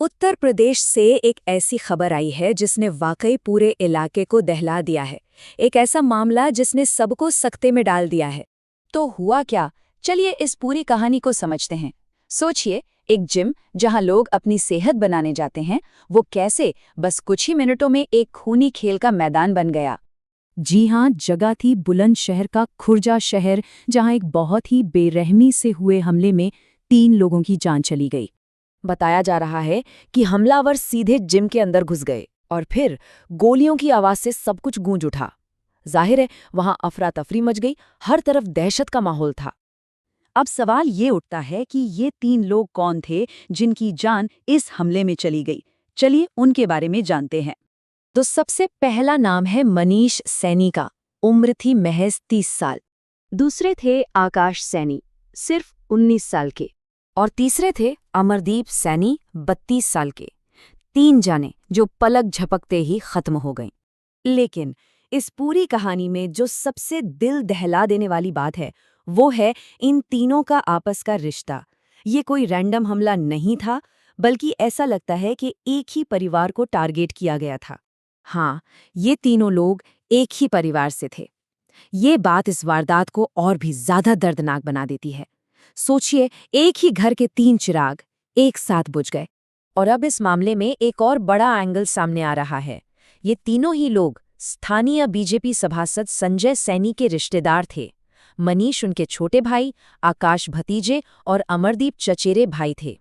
उत्तर प्रदेश से एक ऐसी खबर आई है जिसने वाकई पूरे इलाके को दहला दिया है। एक ऐसा मामला जिसने सबको सकते में डाल दिया है। तो हुआ क्या? चलिए इस पूरी कहानी को समझते हैं। सोचिए, एक जिम जहां लोग अपनी सेहत बनाने जाते हैं, वो कैसे बस कुछ ही मिनटों में एक खूनी खेल का मैदान बन गया। जी हाँ, जगह थी बुलंदशहर का खुर्जा शहर, जहां एक बहुत ही बेरहमी से हुए हमले में 3 लोगों की जान चली गई। बताया जा रहा है कि हमलावर सीधे जिम के अंदर घुस गए और फिर गोलियों की आवाज से सब कुछ गूंज उठा। जाहिर है वहां अफरा तफरी मच गई, हर तरफ दहशत का माहौल था। अब सवाल ये उठता है कि ये 3 लोग कौन थे जिनकी जान इस हमले में चली गई। चलिए उनके बारे में जानते हैं। तो सबसे पहला नाम है मनीष सैनी का। उम्र थी महज 30 साल। दूसरे थे आकाश सैनी, सिर्फ 19 साल के। और तीसरे थे अमरदीप सैनी, 32 साल के। 3 जाने जो पलक झपकते ही खत्म हो गईं। लेकिन इस पूरी कहानी में जो सबसे दिल दहला देने वाली बात है, वो है इन तीनों का आपस का रिश्ता। ये कोई रैंडम हमला नहीं था, बल्कि ऐसा लगता है कि एक ही परिवार को टारगेट किया गया था। हाँ, ये तीनों लोग एक ही परिवार से थे। ये बात इस वारदात को और भी ज्यादा दर्दनाक बना देती है। सोचिए, एक ही घर के 3 चिराग एक साथ बुझ गए। और अब इस मामले में एक और बड़ा एंगल सामने आ रहा है। ये तीनों ही लोग स्थानीय बीजेपी सभासद संजय सैनी के रिश्तेदार थे। मनीष उनके छोटे भाई, आकाश भतीजे और अमरदीप चचेरे भाई थे।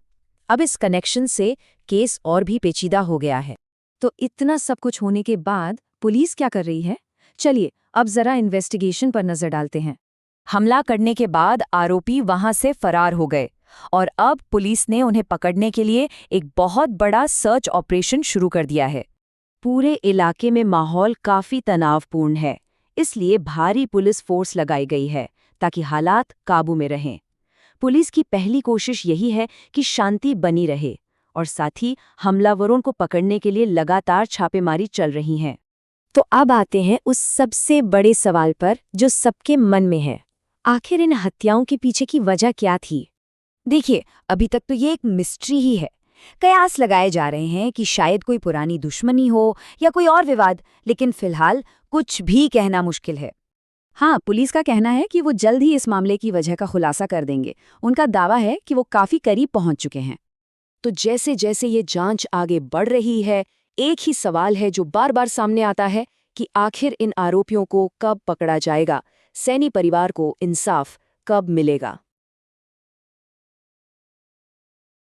अब इस कनेक्शन से केस और भी पेचीदा हो गया है। तो इतना सब कुछ होने के बाद पुलिस क्या कर रही है? चलिए अब जरा इन्वेस्टिगेशन पर नजर डालते हैं। हमला करने के बाद आरोपी वहां से फरार हो गए और अब पुलिस ने उन्हें पकड़ने के लिए एक बहुत बड़ा सर्च ऑपरेशन शुरू कर दिया है। पूरे इलाके में माहौल काफी तनावपूर्ण है, इसलिए भारी पुलिस फोर्स लगाई गई है ताकि हालात काबू में रहें। पुलिस की पहली कोशिश यही है कि शांति बनी रहे और साथ ही हमलावरों को पकड़ने के लिए लगातार छापेमारी चल रही है। तो अब आते हैं उस सबसे बड़े सवाल पर जो सबके मन में है। आखिर इन हत्याओं के पीछे की वजह क्या थी? देखिए, अभी तक तो ये एक मिस्ट्री ही है। कयास लगाए जा रहे हैं कि शायद कोई पुरानी दुश्मनी हो या कोई और विवाद, लेकिन फिलहाल कुछ भी कहना मुश्किल है। हाँ, पुलिस का कहना है कि वो जल्द ही इस मामले की वजह का खुलासा कर देंगे। उनका दावा है कि वो काफी करीब पहुंच चुके हैं। तो जैसे जैसे ये जांच आगे बढ़ रही है, एक ही सवाल है जो बार बार सामने आता है कि आखिर इन आरोपियों को कब पकड़ा जाएगा, सैनी परिवार को इंसाफ कब मिलेगा।